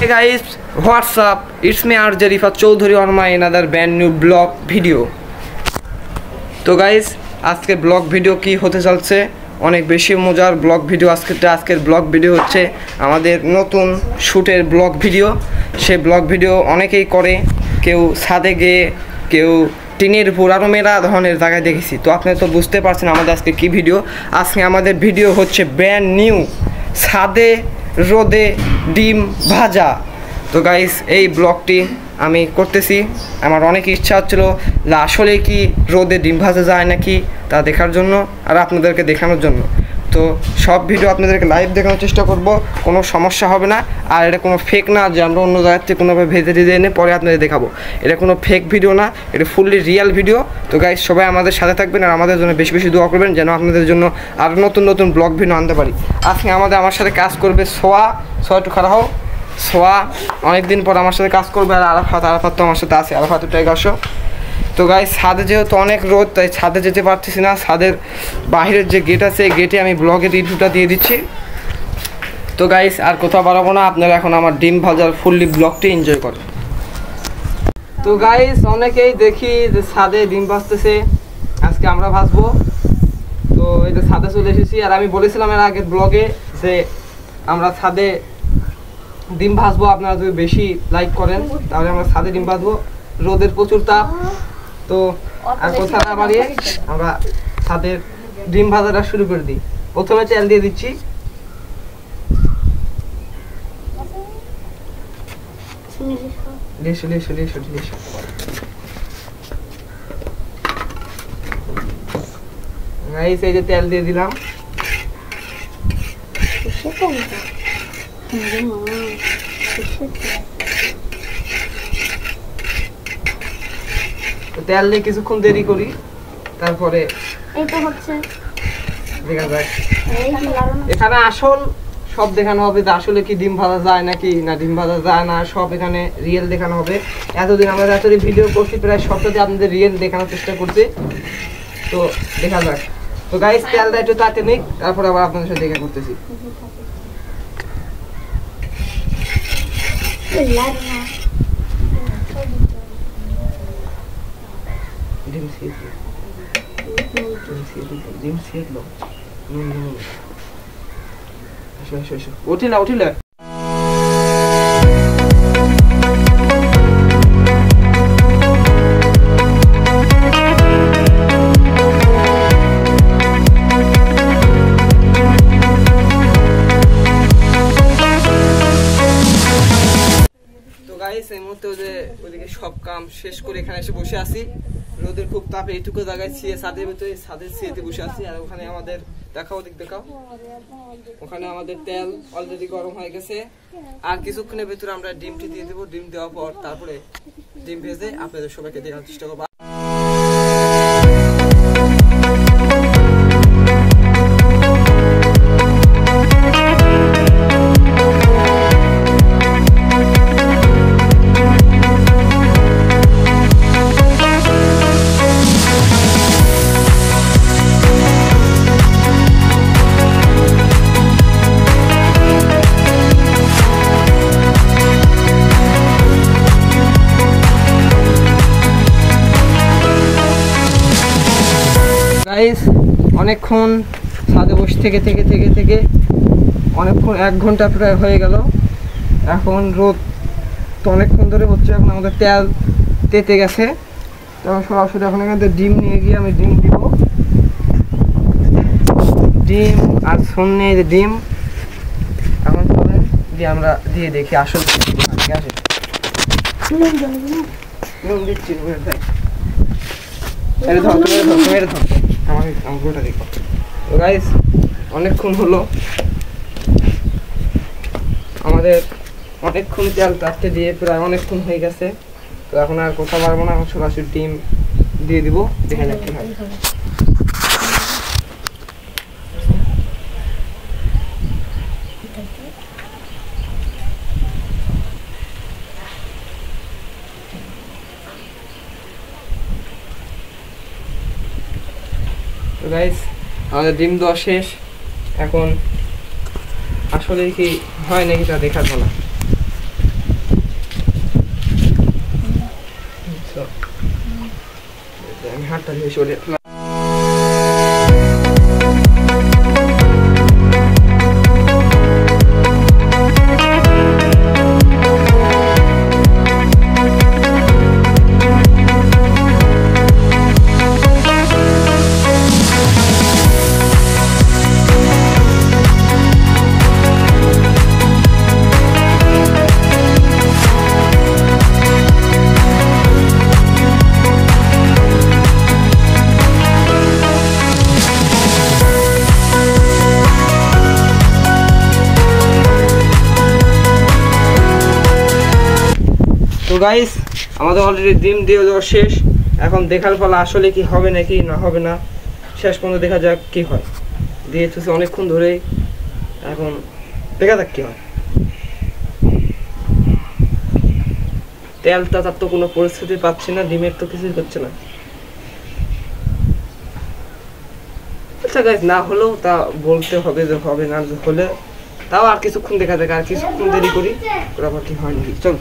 Hey guys, what's up? It's me RJ Rifat Choudhury on my another brand new blog video. তো guys আজকে blog video কি হতে চলছে অনেক বেশি মজার ব্লগ ভিডিও আজকের ব্লগ ভিডিও হচ্ছে আমাদের নতুন শুটের ব্লগ ভিডিও সেই ব্লগ ভিডিও অনেকেই করে কেউ ছাদে গিয়ে কেউ টিনের উপর আরও মেলা ধরনের জায়গায় দেখেছি তো আপনারা তো বুঝতে পারছেন আমাদের আজকে কি ভিডিও আজকে আমাদের ভিডিও হচ্ছে ব্র্যান্ড নিউ ছাদে রোদে ডিম ভাজা তো গাইস এই ব্লগটি আমি করতেছি আমার অনেক ইচ্ছা হচ্ছিল যে আসলে কি রোদে ডিম ভাজা যায় নাকি তা দেখার জন্য আর আপনাদেরকে দেখানোর জন্য তো সব ভিডিও আপনাদেরকে লাইভ দেখানোর চেষ্টা করব কোনো সমস্যা হবে না আর এটা কোনো ফেক না যে আমরা অন্য জায়গা থেকে কোনোভাবে ভেজে এনে পরে আপনাদের দেখাবো এটা কোনো ফেক ভিডিও না এটা ফুললি রিয়েল ভিডিও তো গাইস সবাই আমাদের সাথে থাকবেন আর আমাদের জন্য বেশি বেশি দোয়া করবেন যেন আপনাদের জন্য আরও নতুন নতুন ব্লগ ভিডিও আনতে পারি আজকে আমার সাথে কাজ করবে সোয়া একটু খারাপ হোক সোয়া অনেকদিন পর আমার সাথে কাজ করবে আর আরাফাত তো আমার সাথে আছে আরাফাত টাইগ আসো তো গাইস ছাদে যেহেতু অনেক রোদ তাই ছাদে যেতে পারতেছি না ছাদের বাহিরের যে গেট আছে এই গেটে আমি ব্লগের রিভিউটা দিয়ে দিচ্ছি তো গাইস আর কোথাও বাড়াবো না আপনারা এখন আমার ডিম ভাজার ফুললি ব্লগটি এনজয় করেন তো গাইস অনেকেই দেখি যে ছাদে ডিম ভাজতেছে আজকে আমরা ভাজবো তো এটা ছাদে চলে এসেছি আর আমি বলেছিলাম এর আগের ব্লগে যে আমরা ছাদে ডিম ভাজবো আপনারা যদি বেশি লাইক করেন তাহলে আমরা ছাদে ডিম ভাজবো রোদের প্রচুর তাপ তো আর কথা না বাড়িয়ে আমরা ছাদের ডিম ভাজাটা শুরু করে দিই প্রথমে তেল দিয়ে দিচ্ছি গাইস এই যে তেল দিয়ে দিলাম তেল দিয়ে কিছুক্ষণ দেরি করি তারপরে দেখা যাক এখানে আসল সব দেখানো হবে যে আসলে কি ডিম ভাজা যায় নাকি না ডিম ভাজা যায় না সব এখানে রিয়েল দেখানো হবে এতদিন আমরা যতদিন ভিডিও করছি প্রায় সবটাতে আপনাদের রিয়েল দেখানোর চেষ্টা করছি তো দেখা যাক তো গাইস তেলটা একটু তাতে নিক তারপর আবার আপনাদের সাথে দেখা করতেছি উঠিলা এই মুহূর্তে ওইদিকে সব কাম শেষ করে এখানে এসে বসে আছি রোদের খুব তাপে এইটুকু জায়গায় ছাদের ভিতরে ছাদের ছিয়েতে বসে আছি আর ওখানে আমাদের দেখাও ওখানে আমাদের তেল অলরেডি গরম হয়ে গেছে আর কিছুক্ষণের ভিতরে আমরা ডিমটি দিয়ে দেবো ডিম দেওয়ার পর তারপরে ডিম ভেজে আপনাদের সবাইকে দেখানোর চেষ্টা করবো অনেকক্ষণ ছাদে বসে থেকে অনেকক্ষণ 1 ঘন্টা প্রায় হয়ে গেল এখন রোদ তো অনেকক্ষণ ধরে হচ্ছে এখন আমাদের তেল তেতে গেছে তখন সরাসরি এখন এখান থেকে ডিম নিয়ে গিয়ে আমি ডিম দিব ডিম আর শূন্য যে ডিম এখন দিয়ে আমরা দিয়ে দেখি আসলে ঠিক আছে দিচ্ছি আমাকে দেখো তো গাইস অনেকক্ষণ হলো আমাদের অনেকক্ষণ তেল তাতে দিয়ে প্রায় অনেকক্ষণ হয়ে গেছে তো এখন আর কোথাও পারবো না সরাসরি ডিম দিয়ে দিব দেখা যাক কি হয় তো গাইস আমাদের ডিম দেওয়া শেষ এখন আসলে কি হয় নাকি তা দেখার পালা হাতটা দিয়ে চলে তো গাইস আমাদের অলরেডি ডিম দিয়ে দেওয়া শেষ। এখন দেখার পালা আসলে কি হবে নাকি না হবে না, শেষ পর্যন্ত দেখা যাক কি হয়। দিয়েছে অনেকক্ষণ ধরেই, এখন দেখা যাক কি হয়। তেলটা তার তো কোনো পরিস্থিতি পাচ্ছি না, ডিমের তো কিছুই হচ্ছে না। আচ্ছা গাইস, না হলেও তা বলতে হবে যে হবে, না হলে তাও আর কিছুক্ষণ দেখা যাক, আর কিছুক্ষণ দেরি করি, ওরা আবার কি হয় নাকি। চল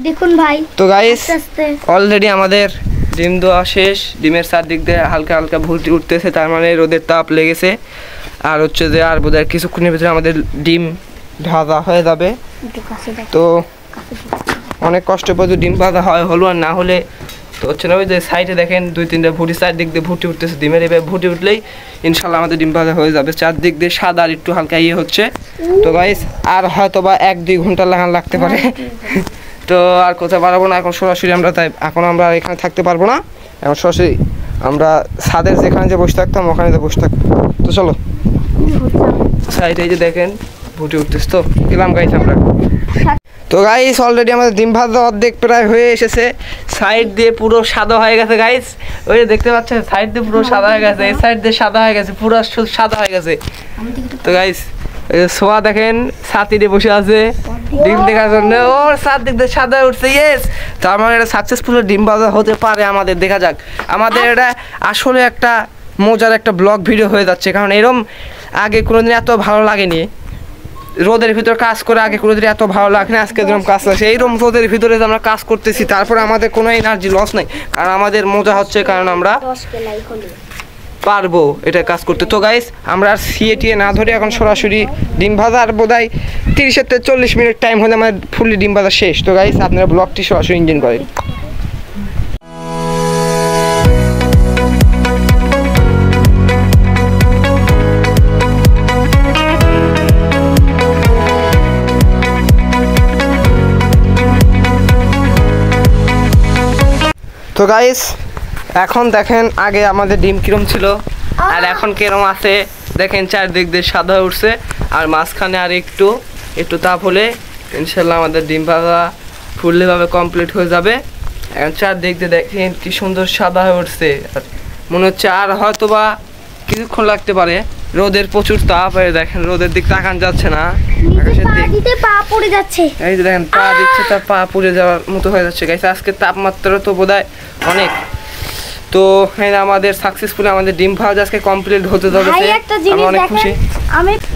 দেখুন ভাই। তো গাইস অলরেডি আমাদের ডিম দেওয়া শেষ। ডিমের চারদিক দিয়ে হালকা হালকা ভুলটি উঠতেছে, তার মানে রোদের তাপ লেগেছে। আর হচ্ছে যে আর বোধহয় কিছুক্ষণের ভিতরে আমাদের ডিম ভাজা হয়ে যাবে। তো অনেক কষ্ট করে ডিম ভাজা হয় হলো, আর না হলে তো হচ্ছে না। ওই যে সাইডে দেখেন 2-3টা ভুটি চারদিক দিয়ে ভুটি উঠতেছে ডিমের, এবার ভুটি উঠলেই ইনশাল্লাহ আমাদের ডিম ভাজা হয়ে যাবে। চারদিক দিয়ে সাদা আর একটু হালকা ইয়ে হচ্ছে। তো গাইস আর হয়তো বা 1-2 ঘন্টা লাগতে পারে। তো আর কোথাও পারবো না এখন সরাসরি আমরা, তাই এখন আমরা এখানে থাকতে পারবো না। এখন সরাসরি আমরা ছাদের যেখানে যে বসে থাকতাম ওখানে যে বসে থাকতাম। তো চলো সাইডে যে দেখেন ভুটি উঠতেছে। তো গেলাম গাইস আমরা। তো গাইস অলরেডি আমাদের ডিম ভাজা অর্ধেক প্রায় হয়ে এসেছে। সাইড দিয়ে পুরো সাদা হয়ে গেছে গাইস, ওই যে দেখতে পাচ্ছেন সাইড দিয়ে পুরো সাদা হয়ে গেছে, এই সাইড দিয়ে সাদা হয়ে গেছে, পুরো সাদা হয়ে গেছে। তো গাইস সোয়া দেখেন ছাতিতে বসে আছে ডিম দেখার জন্য, ওর চারদিক দিয়ে সাদা উঠছে। ইয়েস, তার মানে এটা সাকসেসফুল ডিম ভাজা হতে পারে আমাদের। দেখা যাক, আমাদের এটা আসলে একটা মজার একটা ব্লগ ভিডিও হয়ে যাচ্ছে, কারণ এরম আগে কোনোদিন এত ভালো লাগেনি। রোদের ভিতর কাজ করে আগে কোনোদিন এত ভালো লাগে না, আজকে যেরকম কাজ লাগছে এইরকম রোদের ভিতরে আমরা কাজ করতেছি, তারপরে আমাদের কোনো এনার্জি লস নাই, কারণ আমাদের মজা হচ্ছে, কারণ আমরা পারবো এটা কাজ করতে। তো গাইস আমরা আর সিএটিএ না ধরে এখন সরাসরি ডিম ভাজা, আর বোধহয় 30 থেকে 40 মিনিট টাইম হলে আমার ফুললি ডিম ভাজা শেষ। তো গাইস আপনারা ব্লগটি সরাসরি ইঞ্জিন করেন। তো গাইস এখন দেখেন আগে আমাদের ডিম কিরম ছিল আর এখন কিরম আছে দেখেন, চারদিক দিয়ে সাদা উঠছে, আর মাঝখানে আর একটু তাপ হলে ইনশাল্লাহ আমাদের ডিম ভাজা ফুললিভাবে কমপ্লিট হয়ে যাবে। এখন চারদিক দিয়ে দেখেন কি সুন্দর সাদা হয়ে উঠছে, মনে হচ্ছে আর হয়তো বা কিছুক্ষণ লাগতে পারে। রোদের প্রচুর তাপ, দেখেন রোদের দিক তাকান যাচ্ছে না, এই যে দেখেন পা দিচ্ছে, তার পা পুড়ে যাওয়ার মতো হয়ে যাচ্ছে গাইস। আজকে তাপমাত্রা তো বোধহয় অনেক। তো আমাদের সাকসেসফুলি আমাদের ডিম ভাজা আজকে কমপ্লিট হতে যাবে, আমি অনেক খুশি।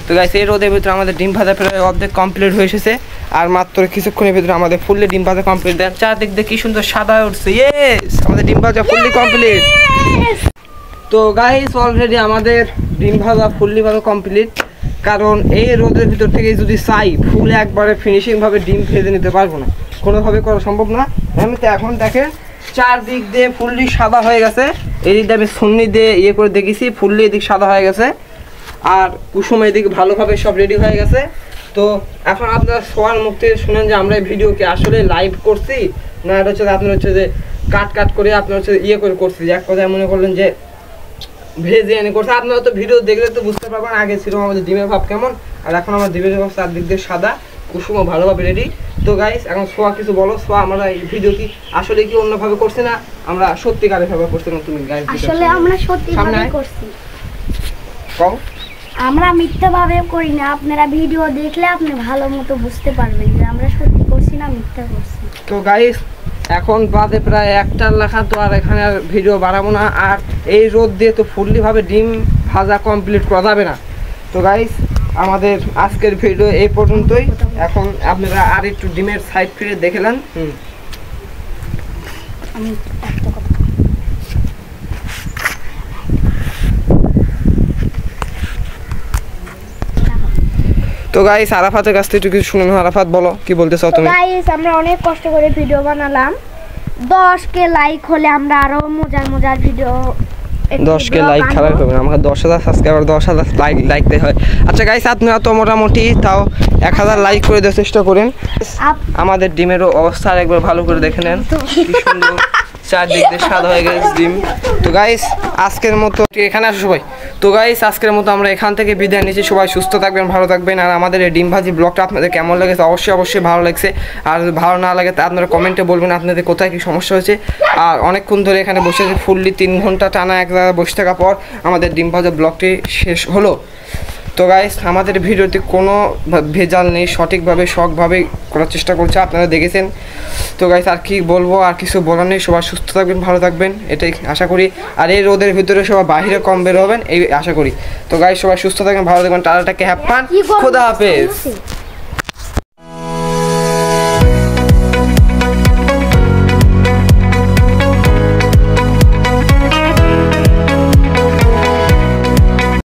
তো গাইস এই রোদের ভিতরে আমাদের ডিম ভাজা প্রায় অর্ধেক কমপ্লিট হয়ে এসেছে, আর মাত্র কিছুক্ষণের ভিতরে আমাদের ফুললি ডিম ভাজা কমপ্লিট। দেন চারদিক দিয়ে কি সুন্দর সাদা হয়ে উঠছে। ইয়েস, আমাদের ডিম ভাজা ফুললি কমপ্লিট। তো গাইস অলরেডি আমাদের ডিম ভাজা ফুললি ভাবে কমপ্লিট, কারণ এই রোদের ভিতর থেকে যদি চাই ফুলে একবারে ফিনিশিং ভাবে ডিম ভেজে নিতে পারবো না, কোনোভাবে করা সম্ভব না। আমি তো এখন দেখেন চারদিক দিয়ে ফুললি সাদা হয়ে গেছে, এই দিক দিয়ে আমি সুন্নি দিয়ে ইয়ে করে দেখেছি ফুললি এদিক সাদা হয়ে গেছে, আর কুসুম এদিক ভালোভাবে সব রেডি হয়ে গেছে। তো এখন আপনারা সবার মুখ থেকে শুনেন যে আমরা এই ভিডিওকে আসলে লাইভ করছি না, এটা হচ্ছে আপনার হচ্ছে যে কাট করে আপনার হচ্ছে ইয়ে করে করছি, এক কথায় মনে করলেন যে ভেজে এনে করছে। আপনারা তো ভিডিও দেখলে তো বুঝতে পারবেন আগে ছিল আমাদের ডিমের ভাব কেমন, আর এখন আমার ডিমের ভাব চারদিক দিয়ে সাদা, কুসুমও ভালোভাবে রেডি। তো গাইস এখন সোয়া কিছু বলো, সোয়া আমরা এই ভিডিও কি আসলে কি অন্যভাবে করছি না আমরা সত্যিকারে ভাবে করছি না? তুমি গাইস আসলে আমরা সত্যিভাবে করছি, কও আমরা মিথ্যাভাবে করি না। আপনারা ভিডিও দেখলে আপনি ভালো মতো বুঝতে পারবেন যে আমরা সত্যি করছি না মিথ্যা করছি। তো গাইস এখন বাদে প্রায় 1টার লেখা, তো আর এখানে আর ভিডিও বাড়াবো না, আর এই রোদ দিয়ে তো ফুললি ভাবে ডিম ভাজা কমপ্লিট করা যাবে না। তো গাইস আমাদের আজকের ভিডিও এই পর্যন্তই। এখন আপনারা আর একটু ডিমের সাইড ফিরে দেখে নেন। আমি একটা কথা তো গাইস আরাফাতের কাছ থেকে একটু কিছু শুনুন। আরাফাত বলো কি বলতে চাও তুমি? গাইস আমরা অনেক কষ্ট করে ভিডিও বানালাম, 10K লাইক হলে আমরা আরো মজার মজার ভিডিও 10K লাইক খারাপ হবে না, আমাকে 10,000 সাবস্ক্রাইবার 10,000 লাইক দিতে হয়। আচ্ছা গাইস আপনারা তো মোটামুটি তাও 1000 লাইক করে দেওয়ার চেষ্টা করেন। আমাদের ডিমেরও অবস্থা একবার ভালো করে দেখে নেন, কি সুন্দর চারদিক দিয়ে সাদা হয়ে গেছে ডিম। তো গাইস আজকের মতো এখানে আসো সবাই। তো গাইস আজকের মতো আমরা এখান থেকে বিদায় নিচ্ছি। সবাই সুস্থ থাকবেন, ভালো থাকবেন। আর আমাদের এই ডিম ভাজি ব্লগটা আপনাদের কেমন লেগেছে অবশ্যই ভালো লাগছে। আর ভালো না লাগে তা আপনারা কমেন্টে বলবেন আপনাদের কোথায় কি সমস্যা হয়েছে। আর অনেকক্ষণ ধরে এখানে বসে আছি, ফুললি 3 ঘন্টা টানা এক জায়গায় বসে থাকার পর আমাদের ডিম ভাজা ব্লগটি শেষ হলো। তো গাইস আমাদের ভিডিওতে কোনো ভেজাল নেই, সঠিকভাবে শখভাবে করার চেষ্টা করছে, আপনারা দেখেছেন। তো গাইস আর কি বলবো, আর কিছু বলার নেই। সবাই সুস্থ থাকবেন, ভালো থাকবেন, এটাই আশা করি। আর এই রোদের ভিতরে সবাই বাইরে কম বের হবেন এই আশা করি। তো গাইস সবাই সুস্থ থাকবেন, ভালো থাকবেন, টাটাটাকে হ্যাভ ফান, খোদা হাফেজ।